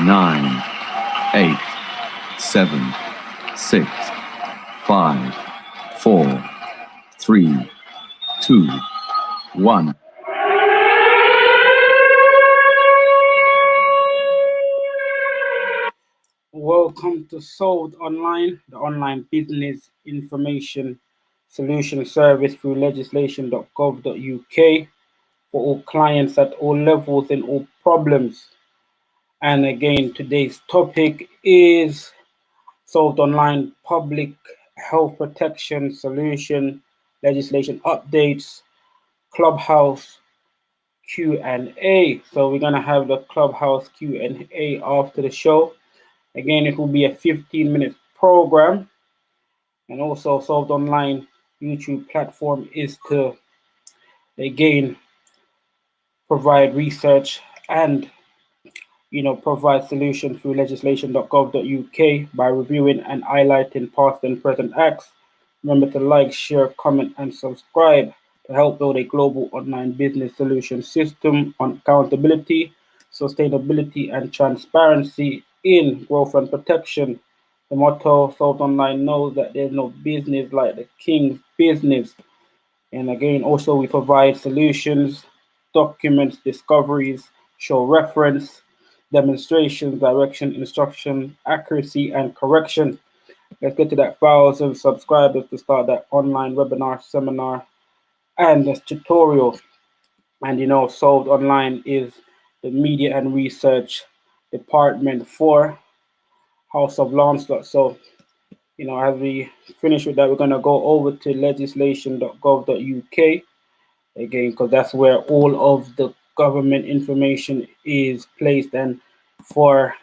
9, 8, 7, 6, 5, 4, 3, 2, 1. Welcome to Solved Online, the online business information solution service through legislation.gov.uk for all clients at all levels and all problems. And again, today's topic is Solved Online public health protection solution legislation updates, Clubhouse Q&A. So we're going to have the Clubhouse Q&A after the show. Again, it will be a 15-minute program. And also Solved Online YouTube platform is to, again, provide research and provide solutions through legislation.gov.uk by reviewing and highlighting past and present acts. Remember to like, share, comment, and subscribe to help build a global online business solution system on accountability, sustainability, and transparency in growth and protection. The motto Solved Online knows that there's no business like the king's business. And again, also we provide solutions, documents, discoveries, show reference, demonstrations, direction, instruction, accuracy, and correction. Let's get to that 1,000 subscribers to start that online webinar, seminar, and this tutorial. And Solved Online is the media and research department for House of Lancelot. So, as we finish with that, we're going to go over to legislation.gov.uk again, because that's where all of the government information is placed. And for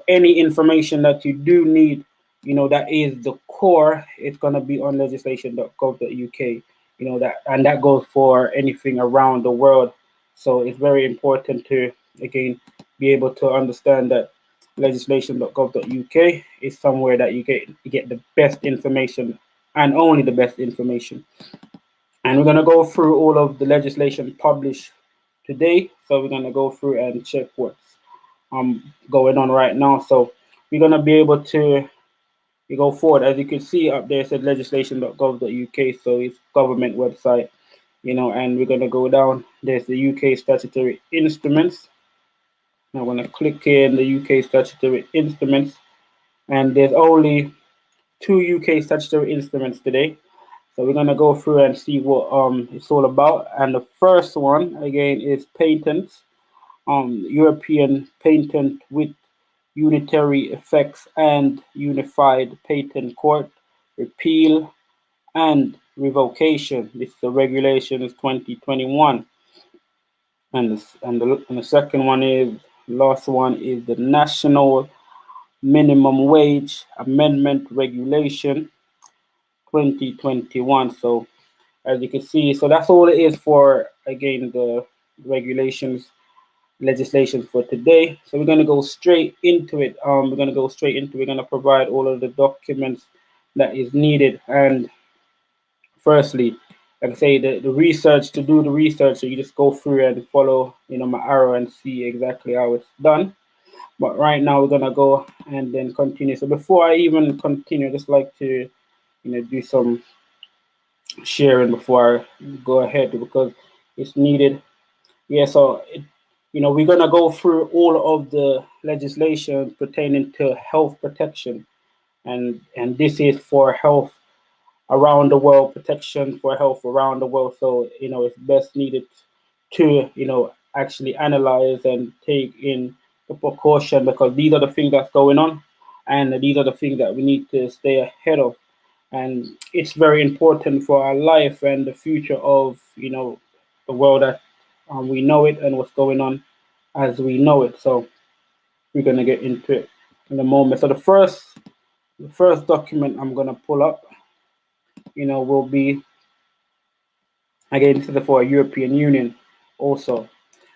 any information that you do need, that is the core, it's going to be on legislation.gov.uk, that goes for anything around the world. So it's very important to, again, be able to understand that legislation.gov.uk is somewhere that you get the best information and only the best information. And we're going to go through all of the legislation published today. So we're going to go through and check what's going on right now. So we're going to be able to go forward. As you can see up there, it said legislation.gov.uk. So it's government website, and we're going to go down. There's the UK statutory instruments. I'm going to click here in the UK statutory instruments. And there's only 2 UK statutory instruments today. So we're going to go through and see what it's all about. And the first one, again, is patents. European patent with unitary effects and unified patent court, repeal and revocation. This is the regulations 2021. And the second one is, last one is the National Minimum Wage Amendment Regulation 2021. So as you can see, so that's all it is for, again, the regulations, legislation for today. So we're going to go straight into it. We're going to provide all of the documents that is needed. And firstly, like I say, the research, to do the research, so you just go through and follow, my arrow and see exactly how it's done. But right now we're going to go and then continue. So before I even continue, I just like to do some sharing before I go ahead, because it's needed. Yeah, so we're gonna go through all of the legislation pertaining to health protection, and this is for health around the world, protection for health around the world. So it's best needed to actually analyze and take in the precaution, because these are the things that's going on, and these are the things that we need to stay ahead of. And it's very important for our life and the future of the world that we know it, and what's going on as we know it. So we're going to get into it in a moment. So the first document I'm going to pull up will be, again, this is for European Union also.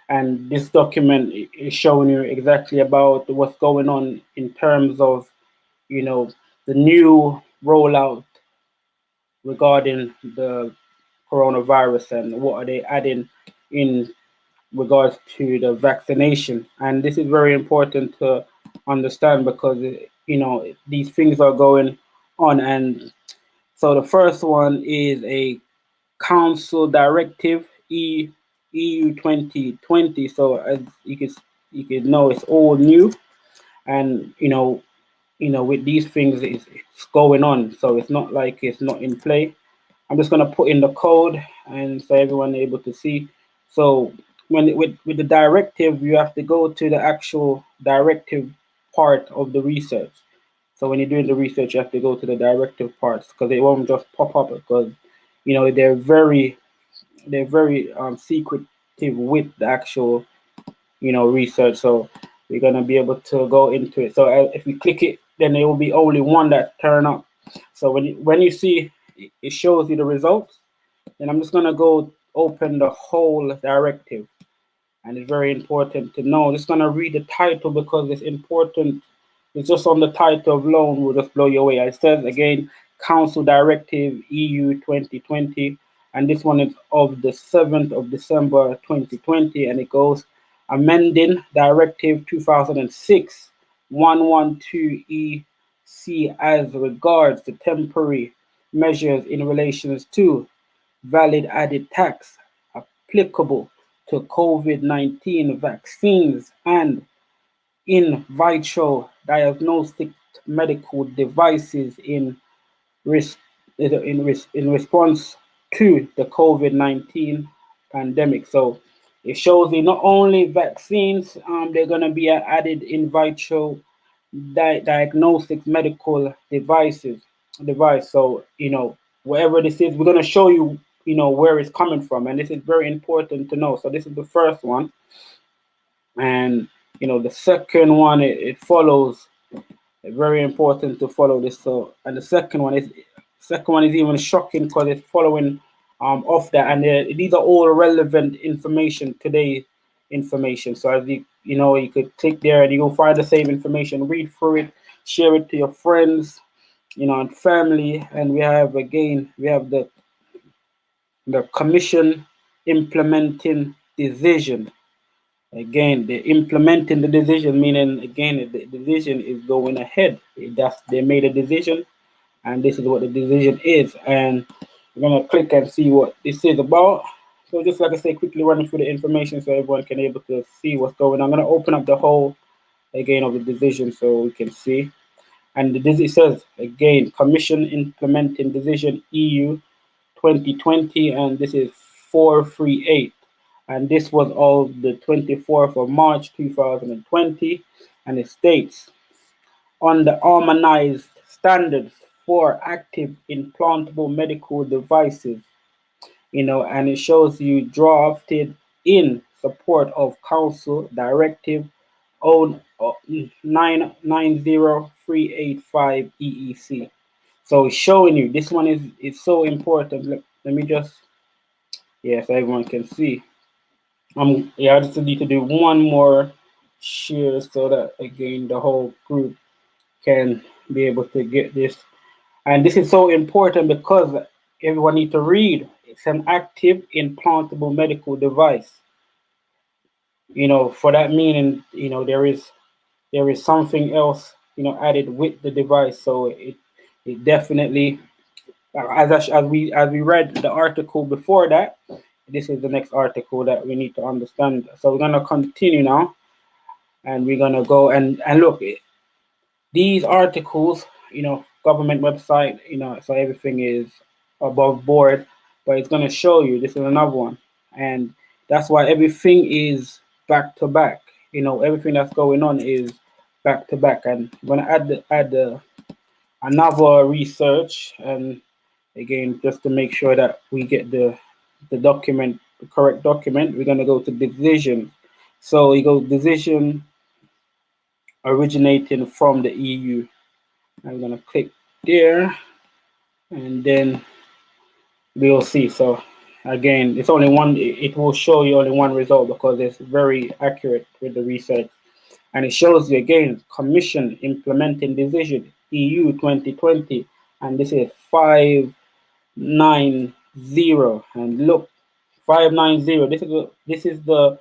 And this document is showing you exactly about what's going on in terms of the new rollout regarding the coronavirus, and what are they adding in regards to the vaccination. And this is very important to understand, because these things are going on. And so the first one is a Council Directive EU 2020. So as you could know, it's all new, and with these things, it's going on. So it's not like it's not in play. I'm just gonna put in the code, and so everyone able to see. So with the directive, you have to go to the actual directive part of the research. So when you're doing the research, you have to go to the directive parts, because it won't just pop up, because they're very secretive with the actual research. So we're gonna be able to go into it. So if we click it, then there will be only one that turn up. So when you see it shows you the results, then I'm just gonna go open the whole directive, and it's very important to know. Just gonna read the title because it's important. It's just on the title alone will just blow you away. It says again, Council Directive EU 2020, and this one is of the 7th of December 2020, and it goes amending Directive 2006 112 EC as regards the temporary measures in relations to valid added tax applicable to COVID-19 vaccines and in vitro diagnostic medical devices res- in response to the COVID-19 pandemic. So it shows you not only vaccines, they're going to be added in vitro diagnostic medical device. So whatever this is, we're going to show you where it's coming from, and this is very important to know. So this is the first one, and the second one, it follows. Very important to follow this. So, and the second one is even shocking because it's following off that, and these are all relevant information today information. So as you could click there and you'll find the same information, read through it, share it to your friends, and family. And we have the commission implementing decision. Again, they're implementing the decision, meaning again the decision is going ahead. They made a decision, and this is what the decision is. And we're gonna click and see what this is about. So just like I say, quickly running through the information so everyone can able to see what's going on. I'm gonna open up the whole again of the decision so we can see. And it says again, Commission implementing decision EU 2020, and this is 438. And this was of the 24th of March 2020, and it states on the harmonized standards for active implantable medical devices, and it shows you drafted in support of Council Directive 990385 EEC. So it's showing you this one is so important. Let me just, so everyone can see. I just need to do one more share so that again the whole group can be able to get this. And this is so important because everyone need to read. It's an active implantable medical device. For that meaning, there is something else added with the device. So it definitely, as we read the article before that, this is the next article that we need to understand. So we're gonna continue now, and we're gonna go and look. These articles, government website, so everything is above board, but it's gonna show you. This is another one, and that's why everything is back to back. Everything that's going on is back to back, and I'm gonna add another research, and again, just to make sure that we get the correct document, we're gonna go to decision. So you go decision originating from the EU. I'm gonna click there, and then we'll see. So again, it's only one. It will show you only one result because it's very accurate with the research, and it shows you again Commission implementing decision EU 2020, and this is 590. And look, 590. This is the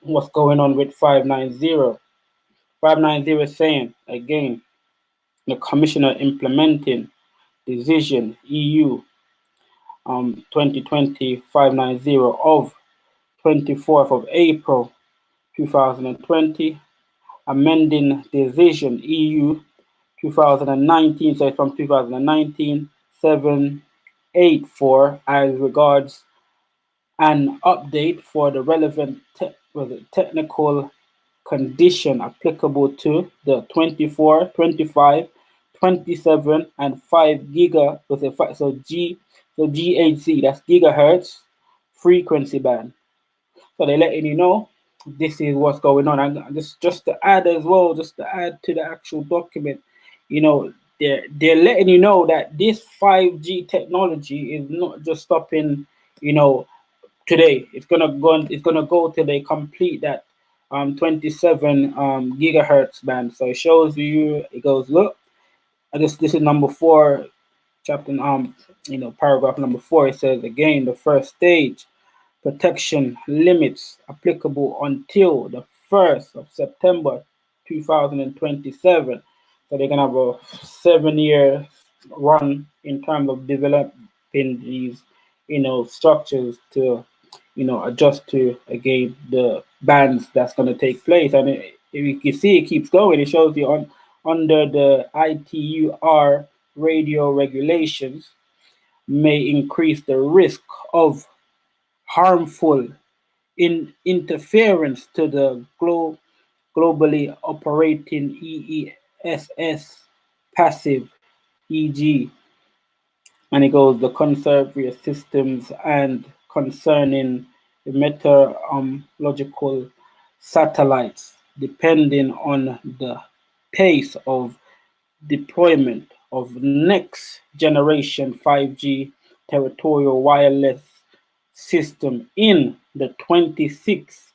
what's going on with 590. 590 is saying, again, the Commissioner implementing decision EU 2020-590 of 24th of April 2020, amending decision EU 2019, so it's from 2019, 784, as regards an update for the relevant technical condition applicable to the 24, 25, 27, and 5 giga, so GHz, that's gigahertz frequency band. So they're letting you know this is what's going on. And just to add as well, just to add to the actual document, you know, they're letting you know that this 5G technology is not just stopping, you know, today. It's gonna go till they complete that 27 gigahertz band. So it shows you, it goes, look, this is number 4, chapter paragraph number 4. It says again, the first stage protection limits applicable until the 1st of September 2027. So they're gonna have a 7-year run in terms of developing these, structures to, adjust to, again, the bands that's gonna take place. And you can see it keeps going. It shows you under the ITUR radio regulations may increase the risk of harmful interference to the globally operating EESS passive, e.g., and it goes the conservatory systems and concerning the meteorological satellites, depending on the pace of deployment of next generation 5G territorial wireless system in the 26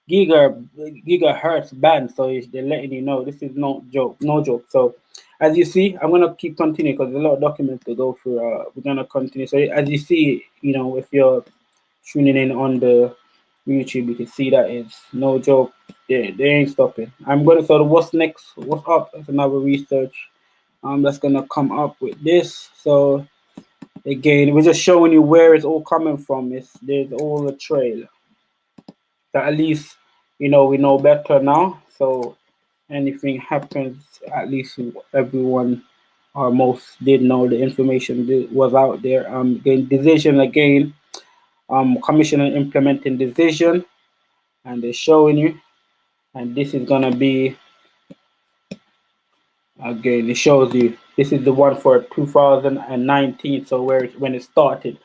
gigahertz band. So they're letting you know this is no joke. So as you see, I'm gonna keep continuing because there's a lot of documents to go through. We're gonna continue. So as you see, if you're tuning in on the YouTube, you can see that it's no joke. They ain't stopping. So what's next? What's up? That's another research that's gonna come up with this. So again, we're just showing you where it's all coming from. There's all a trail. That at least we know better now. So anything happens, at least everyone or most did know the information was out there. Again, decision again. Commissioner implementing decision, and they're showing you, and this is gonna be, again, it shows you this is the one for 2019. So when it started,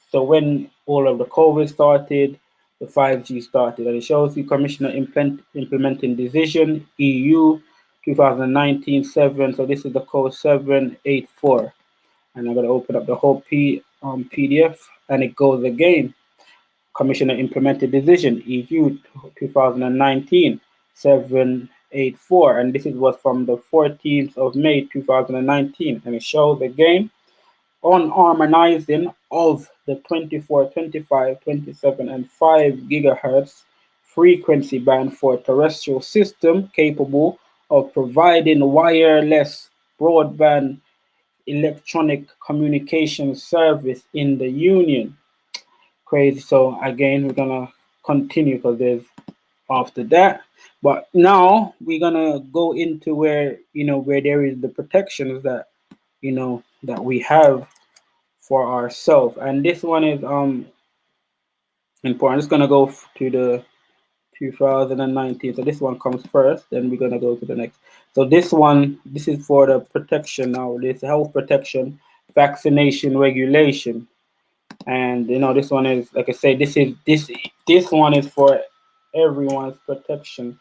so when all of the COVID started, the 5G started, and it shows you Commissioner implementing decision EU 2019-7. So this is the code 784, and I'm gonna open up the whole PDF, and it goes again. Commissioner implemented decision EU 2019-784, and this was from the 14th of May 2019, and it shows again on harmonizing of the 24, 25, 27, and 5 gigahertz frequency band for terrestrial system capable of providing wireless broadband electronic communication service in the Union. Crazy. So again, we're gonna continue because there's after that, but now we're gonna go into where there is the protections that that we have for ourselves, and this one is important. It's gonna go to the 2019. So this one comes first, then we're gonna go to the next. So this is for the protection now. This health protection vaccination regulation. And this one is, like I say, this one is for everyone's protection,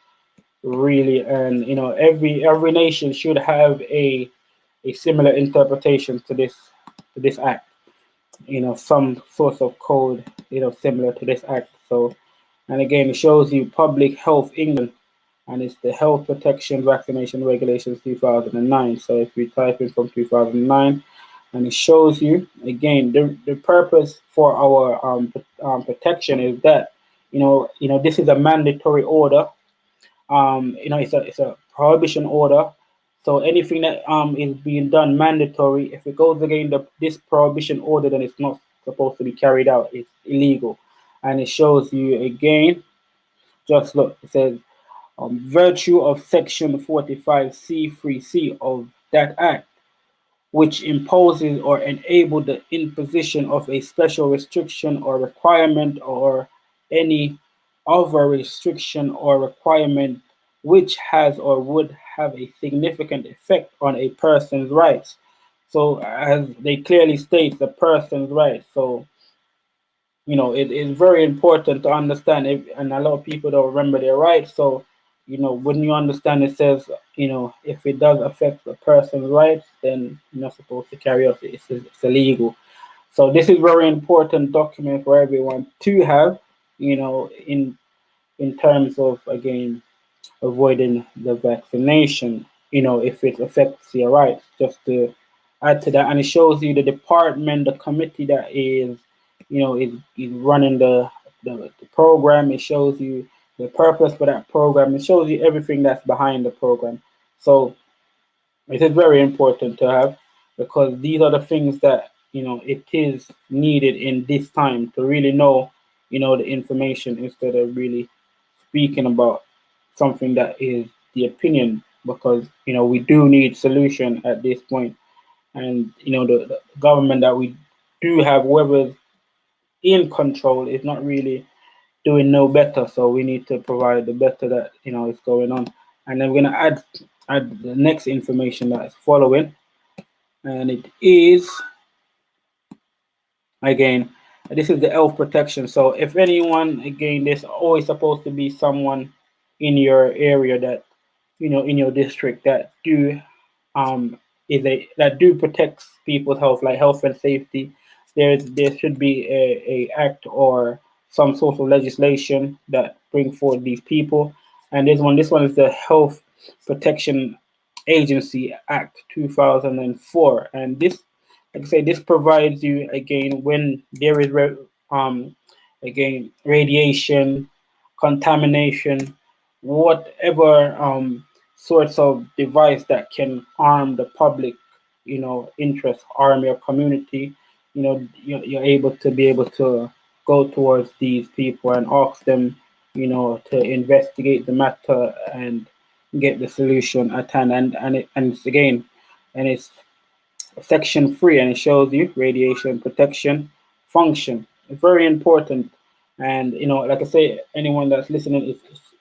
really. And every nation should have a similar interpretation to this act, some source of code similar to this act. So, and again, it shows you Public Health England, and it's the Health Protection Vaccination Regulations 2009. So if we type in from 2009, and it shows you again the purpose for our protection is that this is a mandatory order. It's prohibition order. So anything that is being done mandatory, if it goes against this prohibition order, then it's not supposed to be carried out. It's illegal, and it shows you again. Just look, it says, virtue of section 45C3C of that act, which imposes or enables the imposition of a special restriction or requirement or any other restriction or requirement which has or would have a significant effect on a person's rights. So as they clearly state, the person's rights. So it is very important to understand it, and a lot of people don't remember their rights. So when you understand, it says, if it does affect the person's rights, then you're not supposed to carry out it. It's illegal. So this is very important document for everyone to have, in terms of, again, avoiding the vaccination, if it affects your rights. Just to add to that, and it shows you the department, the committee that is running the program. It shows you the purpose for that program. It shows you everything that's behind the program. So it is very important to have, because these are the things that it is needed in this time to really know the information, instead of really speaking about something that is the opinion, because we do need solution at this point. And the government that we do have, whoever's in control, is not really doing no better. So we need to provide the better that is going on. And then we're going to add the next information that is following, and it is, again, this is the health protection. So if anyone, again, there's always supposed to be someone in your area that in your district that do that do protects people's health, like health and safety. There should be a act or some sort of legislation that bring forward these people. And this one is the Health Protection Agency Act 2004. And this, like I say, this provides you, again, when there is again, radiation, contamination, whatever sorts of device that can harm the public, interest, harm your community, you're able to go towards these people and ask them, to investigate the matter and get the solution at hand. And it's, again, and it's section 3, and it shows you radiation protection function. It's very important. And like I say, anyone that's listening,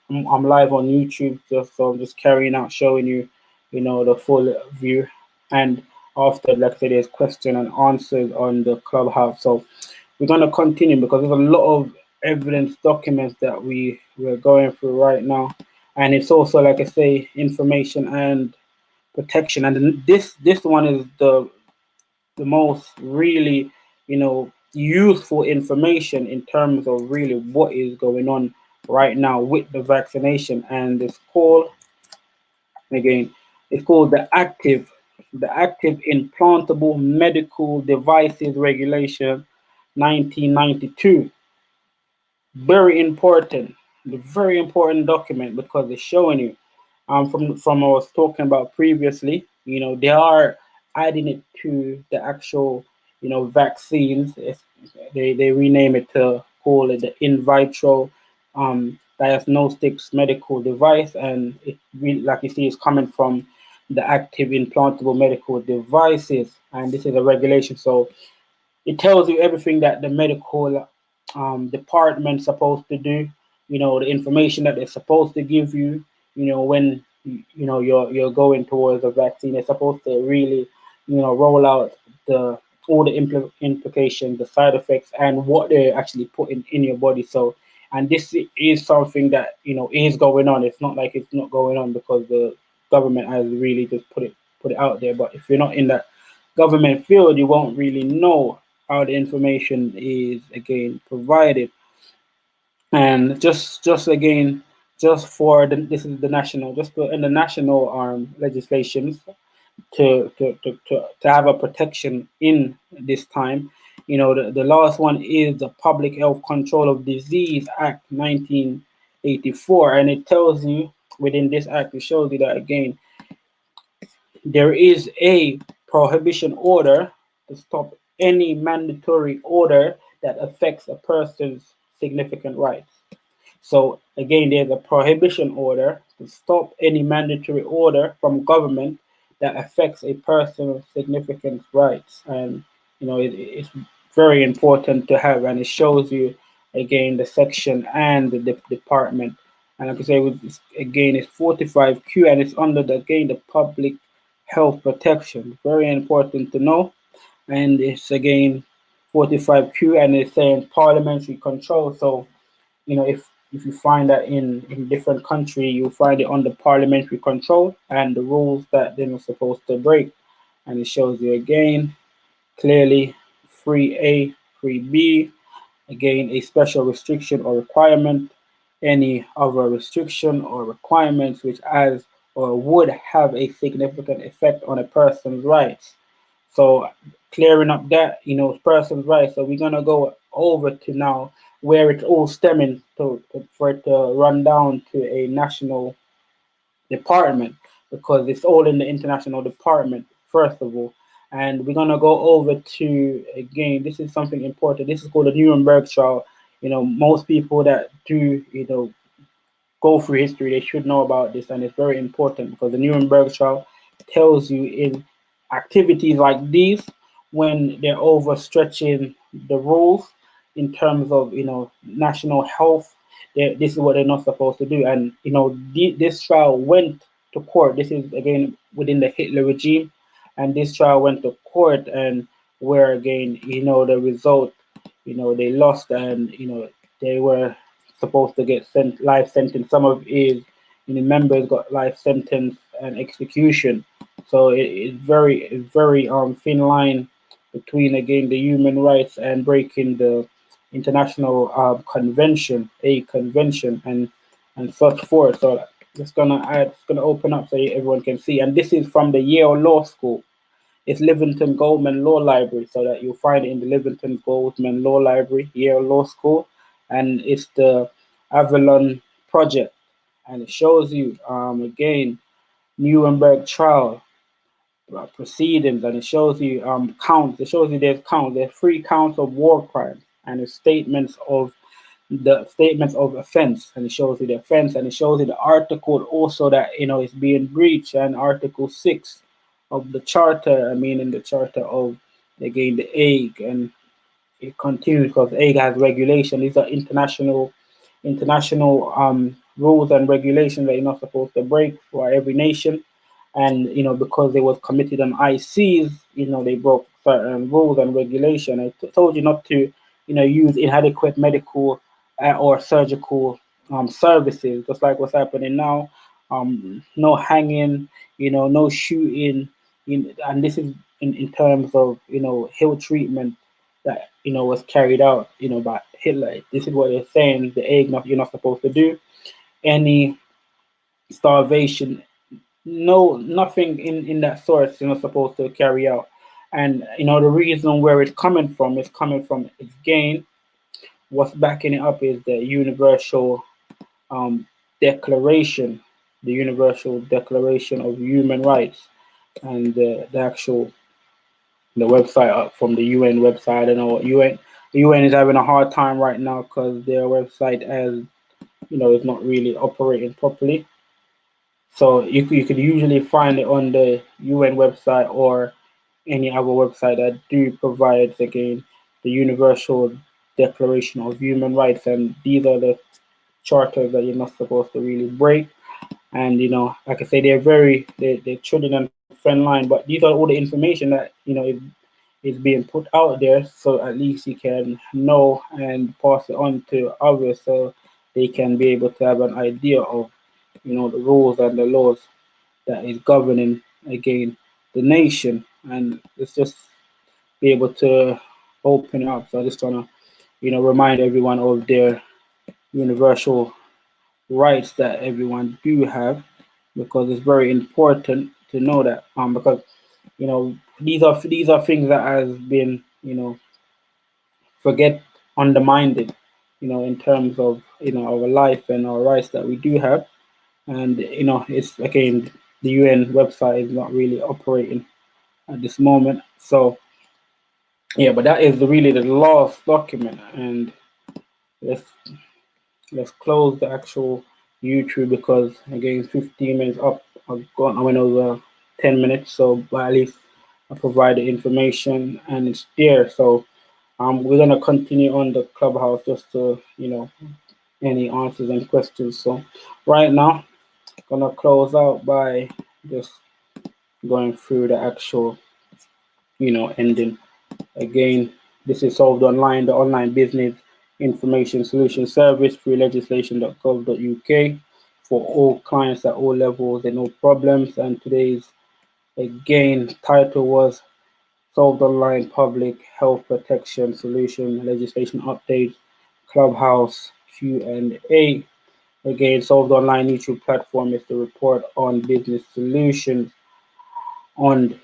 I'm live on YouTube, so I'm just carrying out, showing you, the full view. And after, like I say, there's question and answers on the Clubhouse. So we're going to continue, because there's a lot of evidence documents that we're going through right now. And it's also, like I say, information and protection. And this one is the most really useful information in terms of really what is going on right now with the vaccination. And it's called, again, it's called the active implantable medical devices regulation 1992. Very important document, because it's showing you, from I was talking about previously, they are adding it to the actual, vaccines. They rename it to call it the in vitro diagnostics medical device, and it really, like you see, is coming from the active implantable medical devices, and this is a regulation. So it tells you everything that the medical department's supposed to do, the information that they're supposed to give you, when you're going towards a vaccine. They're supposed to really, roll out all the implications, the side effects, and what they're actually putting in your body. So, and this is something that is going on. It's not like it's not going on because the government has really just put it out there. But if you're not in that government field, you won't really know how the information is, again, provided. And just again, just for this is the national, just in the national legislations, to have a protection in this time. The last one is the Public Health Control of Disease Act 1984, and it tells you within this act, it shows you that again there is a prohibition order to stop any mandatory order that affects a person's significant rights. So again, there's a prohibition order to stop any mandatory order from government that affects a person's significant rights. And it's very important to have, and it shows you again the section and the department. And like I say, again, it's 45Q, and it's under again the public health protection. Very important to know. And it's again 45Q, and it's saying parliamentary control. So if you find that in different country, you find it under parliamentary control and the rules that they're not supposed to break. And it shows you again clearly 3A, 3B, again a special restriction or requirement, any other restriction or requirements which has or would have a significant effect on a person's rights. So clearing up that, person's rights. So we're gonna go over to now where it's all stemming for it to run down to a national department, because it's all in the international department first of all. And we're gonna go over to again. This is something important. This is called the Nuremberg trial. Most people that do go through history, they should know about this, and it's very important because the Nuremberg trial tells you in activities like these, when they're overstretching the rules in terms of national health, this is what they're not supposed to do. And this trial went to court. This is again within the Hitler regime, and this trial went to court, and where again the result, they lost, and they were supposed to get life sentence. Some of his members got life sentence and execution. So it's very thin line between again the human rights and breaking the international convention, a convention, and such forth. So it's gonna open up so everyone can see. And this is from the Yale Law School. It's Livingston Goldman Law Library, so that you'll find it in the Livingston Goldman Law Library, Yale Law School, and it's the Avalon Project, and it shows you again Nuremberg trial proceedings, and it shows you counts. It shows you there's counts. There's 3 counts of war crimes, and the statements of offense, and it shows you the offense, and it shows you the article also that is being breached, and Article 6 of the charter. I mean, in the charter of again the Hague, and it continues because Hague has regulation. These are international rules and regulations that you're not supposed to break for every nation. And because they was committed on ICs, they broke certain rules and regulation. Told you not to use inadequate medical or surgical services, just like what's happening now. No hanging, no shooting, and this is in terms of Hill treatment that was carried out by Hitler. This is what they're saying. The egg, you're not supposed to do any starvation. No, nothing in that sort you're not supposed to carry out. And the reason where it's coming from its gain. What's backing it up is the Universal Declaration, the Universal Declaration of Human Rights, and the actual the website from the UN website. I don't know what the UN is having a hard time right now because their website has is not really operating properly. So you could usually find it on the UN website or any other website that do provide again the Universal Declaration of Human Rights, and these are the charters that you're not supposed to really break. And like I say, they're treading on thin line, but these are all the information that is being put out there, so at least you can know and pass it on to others, so they can be able to have an idea of the rules and the laws that is governing again the nation. And let's just be able to open it up. So I just want to remind everyone of their universal rights that everyone do have, because it's very important to know that because these are things that has been forget undermined in terms of our life and our rights that we do have. and it's again the UN website is not really operating at this moment. So yeah, but that is really the last document, and let's let's close the actual YouTube because again 15 minutes up. I went over 10 minutes, so but at least I provide the information and it's there. So we're gonna continue on the clubhouse just to any answers and questions. So right now, gonna close out by just going through the actual ending. Again, this is solved online, the online business information solution service through legislation.gov.uk for all clients at all levels and all problems. And today's again title was solved online public health protection solution legislation update clubhouse Q&A. Again, solved online YouTube platform is the report on business solutions on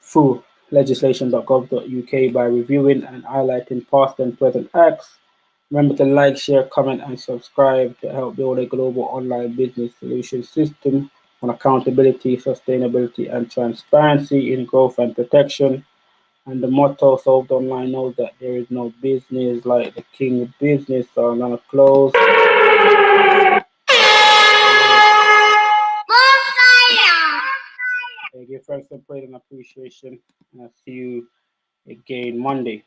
through legislation.gov.uk by reviewing and highlighting past and present acts. Remember to like, share, comment, and subscribe to help build a global online business solution system on accountability, sustainability, and transparency in growth and protection. And the motto solved online knows that there is no business like the king of business. So I'm gonna close. Give thanks and praise and appreciation, and I'll see you again Monday.